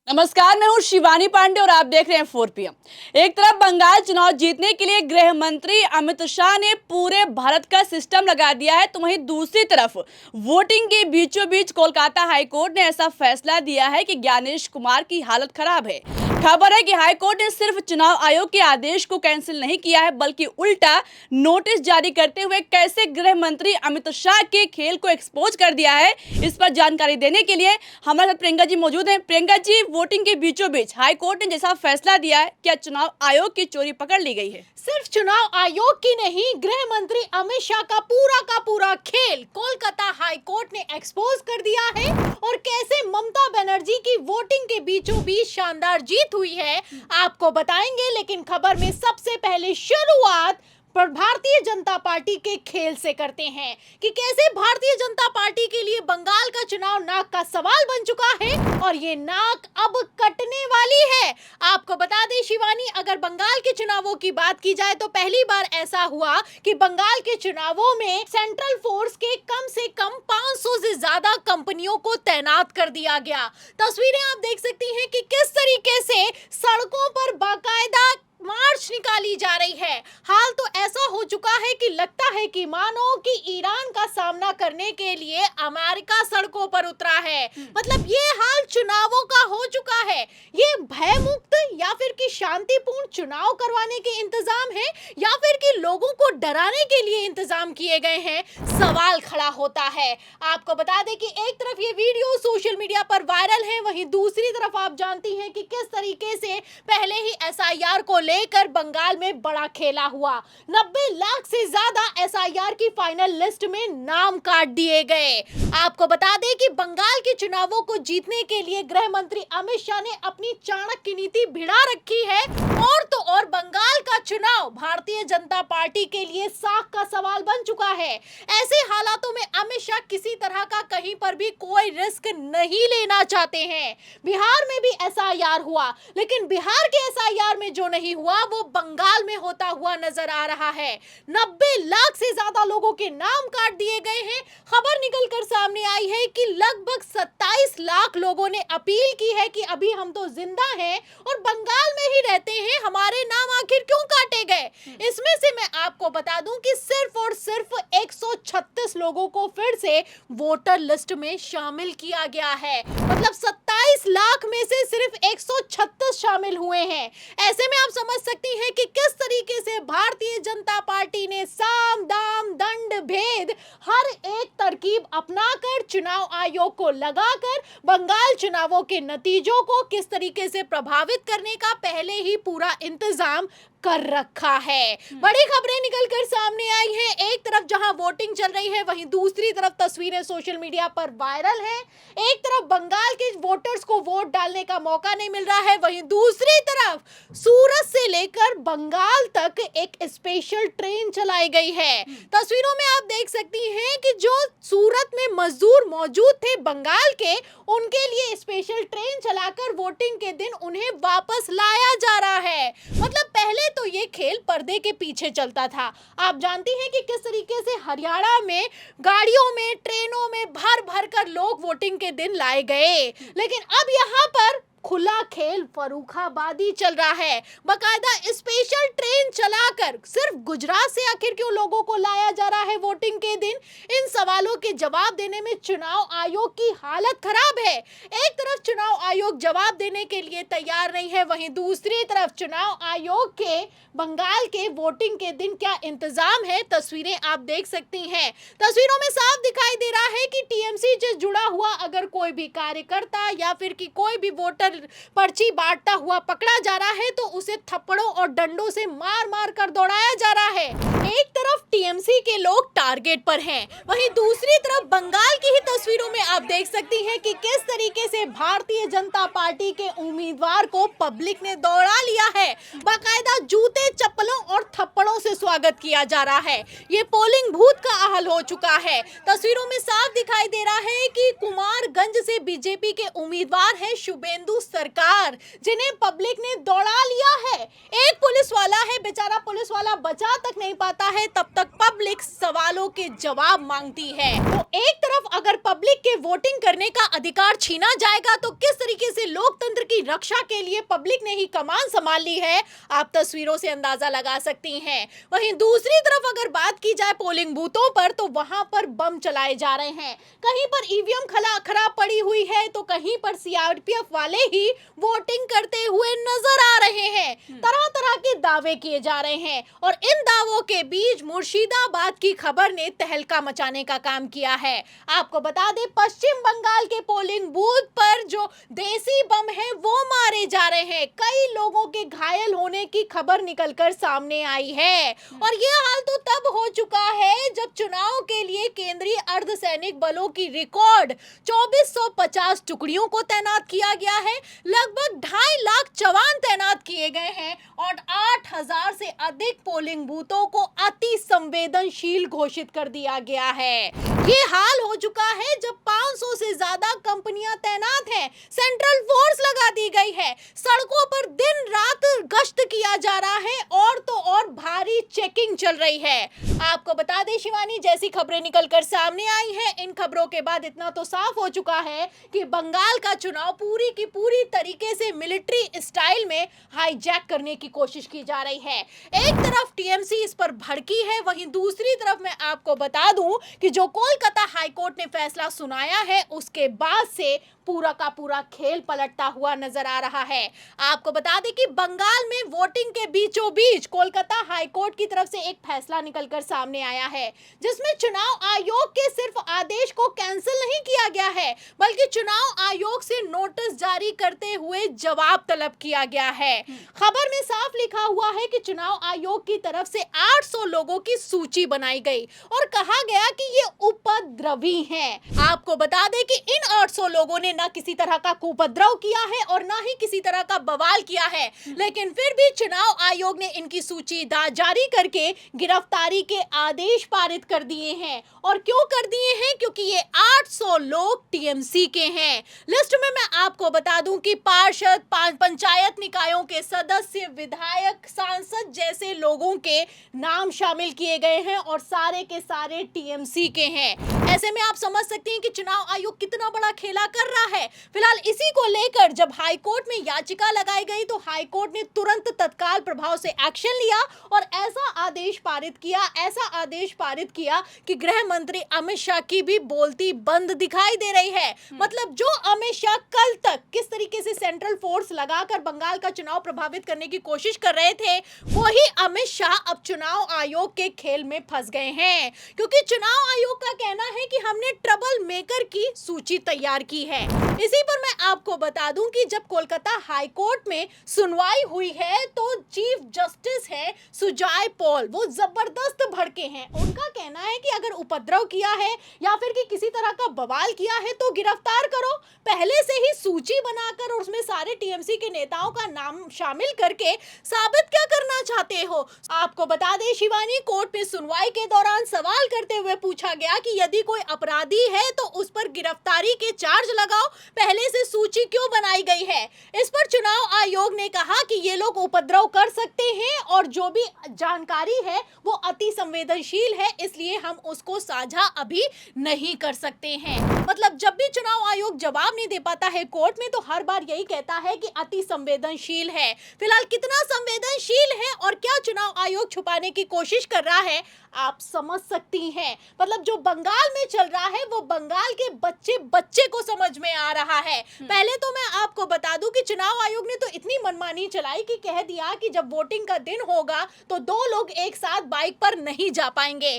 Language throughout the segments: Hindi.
नमस्कार, मैं हूं शिवानी पांडे और आप देख रहे हैं 4 PM। एक तरफ बंगाल चुनाव जीतने के लिए गृह मंत्री अमित शाह ने पूरे भारत का सिस्टम लगा दिया है, तो वहीं दूसरी तरफ वोटिंग के बीचों बीच कोलकाता हाईकोर्ट ने ऐसा फैसला दिया है कि ज्ञानेश कुमार की हालत खराब है। खबर है कि हाईकोर्ट ने सिर्फ चुनाव आयोग के आदेश को कैंसिल नहीं किया है, बल्कि उल्टा नोटिस जारी करते हुए कैसे गृह मंत्री अमित शाह के खेल को एक्सपोज कर दिया है। इस पर जानकारी देने के लिए हमारे साथ प्रियंका जी मौजूद हैं। प्रियंका जी, वोटिंग के बीचों बीच हाईकोर्ट ने जैसा फैसला दिया है, क्या चुनाव आयोग की चोरी पकड़ ली गई है? सिर्फ चुनाव आयोग की नहीं, गृह मंत्री अमित शाह का पूरा खेल कोलकाता हाईकोर्ट ने एक्सपोज कर दिया है। और कैसे ममता बनर्जी की वोटिंग के बीचों बीच शानदार जीत हुई है, आपको बताएंगे। लेकिन खबर में सबसे पहले शुरुआत पर भारतीय जनता पार्टी के खेल से करते हैं कि कैसे भारतीय जनता पार्टी के लिए बंगाल का चुनाव नाक का सवाल बन चुका है और ये नाक अब कटने वाली है। आपको बता दें शिवानी, अगर बंगाल के चुनावों की बात की जाए तो पहली बार ऐसा हुआ कि बंगाल के चुनावों में सेंट्रल फोर्स के कम से कम 500 से ज्यादा कंपनियों को तैनात कर दिया गया। तस्वीरें आप देख सकती हैं कि किस तरीके से सड़कों पर बाकायदा मार्च निकाली जा रही है। हाल तो ऐसा हो चुका है कि लगता है कि मानो कि ईरान का सामना करने के लिए अमेरिका सड़कों पर उतरा है। मतलब ये हाल चुनावों का हो चुका है। ये भयमुक्त या फिर कि शांतिपूर्ण चुनाव करवाने के इंतजाम है या फिर कि लोगों को डराने के लिए इंतजाम किए गए हैं, सवाल खड़ा होता है। आपको बता दें कि एक तरफ ये वीडियो सोशल मीडिया पर वायरल है, वहीं दूसरी तरफ आप जानती हैं कि किस तरीके से पहले ही एसआईआर को लेकर बंगाल में बड़ा खेला हुआ। 90 लाख से ज्यादा एसआईआर की फाइनल लिस्ट में नाम काट दिए गए। आपको बता दें कि बंगाल के चुनावों को जीतने के लिए गृह मंत्री अमित शाह ने अपनी चाणक्य नीति भिड़ा रखी है। और तो और बंगाल का चुनाव भारतीय जनता पार्टी के लिए साख का सवाल बन चुका है। ऐसे हालातों में अमित शाह किसी तरह का कहीं पर भी कोई रिस्क नहीं लेना चाहते हैं। बिहार में भी एसआईआर हुआ, लेकिन बिहार के एसआईआर में जो नहीं हुआ वो बंगाल में होता हुआ नजर आ रहा है। 90 लाख से ज्यादा लोगों के नाम काट दिए गए हैं। खबर निकलकर सामने आई है कि लगभग 27 लाख लोगों ने अपील की है कि अभी हम तो जिंदा हैं और बंगाल में ही रहते हैं, हमारे नाम आखिर क्यों काटे गए। इसमें से मैं आपको बता दूं कि सिर्फ और सिर्फ 136 लोगों को फिर से वोटर लिस्ट में शामिल किया गया है। मतलब 27 लाख में से सिर्फ 136 शामिल हुए हैं। ऐसे में आप समझ सकती हैं कि किस तरीके से भारतीय जनता पार्टी ने साम दाम दंड भेद हर एक तरकीब अपनाकर चुनाव आयोग को लगाकर बंगाल चुनावों के नतीजों को किस तरीके से प्रभावित करने का पहले ही पूरा इंतजाम कर रखा है। बड़ी खबरें निकलकर सामने आई हैं। एक तरफ जहां वोटिंग चल रही है, वहीं दूसरी तरफ तस्वीरें सोशल मीडिया पर वायरल हैं। एक तरफ बंगाल के वोटर्स को वोट डालने का मौका नहीं मिल रहा है, वहीं दूसरी तरफ सूरत से लेकर बंगाल तक एक स्पेशल ट्रेन चलाई गई है। तस्वीरों में आप देख सकती हैं कि जो सूरत में मजदूर मौजूद थे बंगाल के, उनके लिए स्पेशल ट्रेन चलाकर वोटिंग के दिन उन्हें वापस लाया जा रहा है। मतलब पहले तो ये खेल पर्दे के पीछे चलता था। आप जानती हैं कि किस तरीके से हरियाणा में गाड़ियों में, ट्रेनों में भर भर कर लोग वोटिंग के दिन लाए गए, लेकिन अब यहाँ पर खुला खेल फर्रुखाबादी चल रहा है। बकायदा स्पेशल ट्रेन चलाकर सिर्फ गुजरात से आखिर क्यों लोगों को लाया जा रहा है वोटिंग के दिन, इन सवालों के जवाब देने में चुनाव आयोग की हालत खराब है। एक तरफ चुनाव आयोग जवाब देने के लिए तैयार नहीं है, वहीं दूसरी तरफ चुनाव आयोग के बंगाल के वोटिंग के दिन क्या इंतजाम है, तस्वीरें आप देख सकती हैं। तस्वीरों में साफ दिखाई दे रहा है कि टीएमसी से जुड़ा हुआ अगर कोई भी कार्यकर्ता या फिर कि कोई भी वोटर पर्ची बांटता हुआ पकड़ा जा रहा है तो उसे थप्पड़ों और डंडों से मार मार कर दौड़ाया जा रहा है। एक तरफ टीएमसी के लोग टारगेट पर हैं, वहीं दूसरी तरफ बंगाल की ही तस्वीरों में आप देख सकती हैं कि किस तरीके से भारतीय जनता पार्टी के उम्मीदवार को पब्लिक ने दौड़ा लिया है। बाकायदा जूते, चप्पलों और थप्पड़ों से स्वागत किया जा रहा है। ये पोलिंग बूथ का हाल हो चुका है। तस्वीरों में साफ दिखाई दे रहा है कि कुमारगंज से बीजेपी के उम्मीदवार हैं शुभेंदु सरकार, जिन्हें पब्लिक ने दौड़ा लिया है। एक पुलिस वाला है, बेचारा पुलिस वाला बचा तक नहीं पाता है, तब तक पब्लिक सवालों के जवाब मांगती है। तो एक तरफ अगर पब्लिक के वोटिंग करने का अधिकार छीना जाएगा तो किस तरीके से लोकतंत्र की रक्षा के लिए पब्लिक ने ही कमान संभाल ली है, आप तस्वीरों से अंदाजा लगा सकती हैं। वहीं दूसरी तरफ अगर बात की जाए पोलिंग बूथों पर तो वहां पर बम चलाए जा रहे हैं। कहीं पर ईवीएम खराब पड़ी हुई है तो कहीं पर सीआरपीएफ वाले ही वोटिंग करते हुए नजर आ रहे हैं। तरह तरह के दावे किए जा रहे हैं और इन दावों के बीच मुर्शिदाबाद की खबर ने तहलका मचाने का काम किया है। आपको बता दें, पश्चिम बंगाल के पोलिंग बूथ पर जो देसी बम है वो मारे जा रहे हैं। कई लोगों के घायल होने की खबर निकलकर सामने आई है और ये हाल तो तब हो चुका है जब चुनाव के लिए केंद्रीय अर्धसैनिक बलों की रिकॉर्ड 2450 टुकड़ियों को तैनात किया गया है। लगभग 2.5 लाख जवान तैनात किए गए हैं और 8000 से अधिक पोलिंग बूथों को अति संवेदनशील घोषित कर दिया गया है। ये हाल हो चुका है जब 500 से ज्यादा कंपनियां तैनात हैं, सेंट्रल फोर्स लगा दी गई है, सड़कों पर दिन रात गश्त किया जा रहा है और तो और भारी चेकिंग चल रही है। आपको बता दें शिवानी, जैसी खबरें निकलकर सामने आई हैं, इन खबरों के बाद इतना तो साफ हो चुका है कि बंगाल का चुनाव पूरी की पूरी तरीके से मिलिट्री स्टाइल में हाईजैक करने की कोशिश की जा रही है। एक तरफ टीएमसी इस पर भड़की है, वहीं दूसरी तरफ मैं आपको बता दूं कि जो कोलकाता हाईकोर्ट ने फैसला सुनाया है उसके बाद से पूरा का पूरा खेल पलटता हुआ नजर आ रहा है। आपको बता दें कि बंगाल में वोटिंग के बीचों बीच कोलकाता हाईकोर्ट की तरफ से एक फैसला निकलकर सामने आया है जिसमें चुनाव आयोग के सिर्फ आदेश को कैंसिल नहीं किया गया है बल्कि चुनाव आयोग से नोटिस जारी करते हुए जवाब तलब किया गया है। खबर में साफ लिखा हुआ है कि चुनाव आयोग की तरफ से 800 लोगों की सूची बनाई गई और कहा गया कि ये उपद्रवी हैं। आपको बता दें कि इन 800 लोगों ने ना किसी तरह का कुपद्रव किया है और ना ही किसी तरह का बवाल किया है, लेकिन फिर भी चुनाव आयोग ने इनकी सूची जारी करके गिरफ्तारी के आदेश पारित कर दिए हैं। और क्यों कर दिए हैं? क्योंकि ये 800 लोग टीएमसी के हैं। लिस्ट में मैं आपको बता दूं कि पार्षद, पंचायत निकायों के सदस्य, विधायक, सांसद जैसे लोगों के नाम शामिल किए गए हैं और सारे के सारे टीएमसी के हैं। ऐसे में आप समझ सकते हैं कि चुनाव आयोग कितना बड़ा खेला कर रहा है। फिलहाल इसी को लेकर जब हाईकोर्ट में याचिका लगाई गई तो हाईकोर्ट ने तुरंत तत्काल प्रभाव से एक्शन लिया और ऐसा आदेश पारित किया कि गृह मंत्री अमित शाह की भी बोलती बंद दिखाई दे रही है। मतलब जो अमित शाह कल तक किस तरीके से सेंट्रल फोर्स लगाकर बंगाल का चुनाव प्रभावित करने की कोशिश कर रहे थे, वही अमित शाह अब चुनाव आयोग के खेल में फंस गए हैं, क्योंकि चुनाव आयोग का कहना है कि हमने ट्रबल मेकर की सूची तैयार की है। इसी पर मैं आपको बता दूं कि जब कोलकाता हाई कोर्ट में सुनवाई हुई है तो चीफ जस्टिस है सुजॉय पॉल, वो जबरदस्त भड़के हैं। उनका कहना है कि अगर उपद्रव किया है या फिर कि किसी तरह का बवाल किया है तो गिरफ्तार करो। पहले से ही सूची बनाकर और उसमें सारे टीएमसी के नेताओं का नाम शामिल करके साबित क्या करना चाहते हो? आपको बता दें शिवानी, कोर्ट में सुनवाई के दौरान सवाल करते हुए पूछा गया कि यदि कोई अपराधी है तो उस पर गिरफ्तारी के चार्ज लगाओ, पहले से सूची क्यों बनाई गई है? इस पर चुनाव आयोग ने कहा कि ये लोग उपद्रव कर सकते हैं और जो भी जानकारी है वो अति संवेदनशील है, इसलिए हम उसको साझा अभी नहीं कर सकते हैं। मतलब जब भी चुनाव आयोग जवाब नहीं दे पाता है कोर्ट में तो हर बार यही कहता है कि अति संवेदनशील है। फिलहाल कितना संवेदनशील है और क्या चुनाव आयोग छुपाने की कोशिश कर रहा है, आप समझ सकती हैं। मतलब जो बंगाल में चल रहा है वो बंगाल के बच्चे को समझ में आ रहा है। पहले तो मैं आपको बता दूं कि चुनाव आयोग ने तो इतनी मनमानी चलाई कि कह दिया कि जब वोटिंग का दिन होगा तो 2 लोग एक साथ बाइक पर नहीं जा पाएंगे।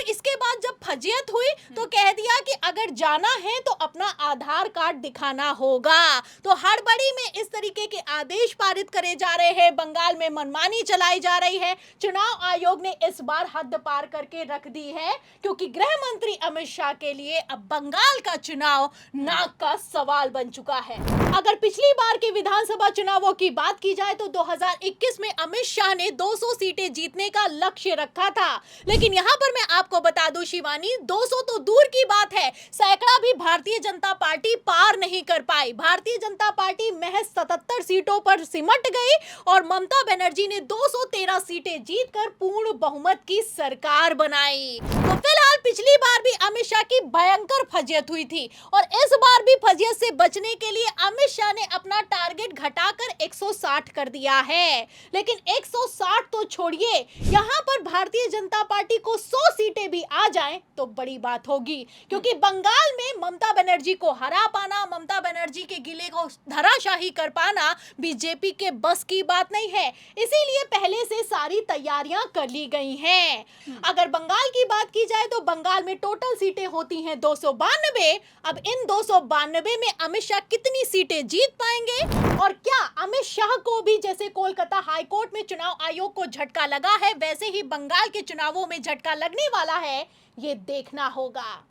इसके बाद जब फजीयत हुई तो कह दिया कि अगर जाना है तो अपना आधार कार्ड दिखाना होगा। तो हड़बड़ी में इस तरीके के आदेश पारित करे जा रहे हैं, बंगाल में मनमानी चलाई जा रही है। चुनाव आयोग ने इस बार हद पार करके रख दी है, क्योंकि गृह मंत्री अमित शाह के लिए अब बंगाल का चुनाव नाक का सवाल बन चुका है। अगर पिछली बार के विधानसभा चुनावों की बात की जाए तो 2021 में अमित शाह ने 200 सीटें जीतने का लक्ष्य रखा था, लेकिन यहां पर मैं आपको बता दूं शिवानी, 200 तो दूर की बात है, सैकड़ा भी भारतीय जनता पार्टी पार नहीं कर पाई। भारतीय जनता पार्टी महज 77 सीटों पर सिमट गई और ममता बनर्जी ने 213 सीटें जीतकर पूर्ण बहुमत की सरकार बनाई। तो फिलहाल पिछली बार भी अमित शाह की भयंकर फजियत हुई थी और इस बार भी फजियत से बचने के लिए अमित शाह ने अपना टारगेट घटाकर 160 कर दिया है। लेकिन 160 तो छोड़िए, यहाँ पर भारतीय जनता पार्टी को 100 सीटें भी आ जाएं तो बड़ी बात होगी, क्योंकि बंगाल में ममता बनर्जी को हरा पाना, ममता बनर्जी के किले को धराशाही कर पाना बीजेपी के बस की बात नहीं है। इसीलिए पहले से सारी तैयारियां कर ली गई हैं। अगर बंगाल की बात की जाए तो बंगाल में टोटल सीटें होती हैं 292। अब इन 292 में अमित शाह कितनी सीटें जीत पाएंगे और क्या अमित शाह को भी जैसे कोलकाता हाईकोर्ट में चुनाव आयोग को झटका लगा है वैसे ही बंगाल के चुनावों में झटका लगने वाला है, ये देखना होगा।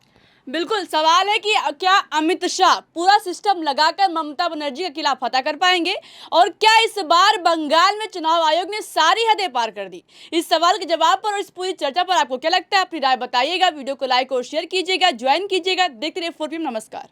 बिल्कुल, सवाल है कि क्या अमित शाह पूरा सिस्टम लगाकर ममता बनर्जी का किला फतह कर पाएंगे और क्या इस बार बंगाल में चुनाव आयोग ने सारी हदें पार कर दी? इस सवाल के जवाब पर और इस पूरी चर्चा पर आपको क्या लगता है? अपनी राय बताइएगा, वीडियो को लाइक और शेयर कीजिएगा, ज्वाइन कीजिएगा। देखते रहिए 4PM। नमस्कार।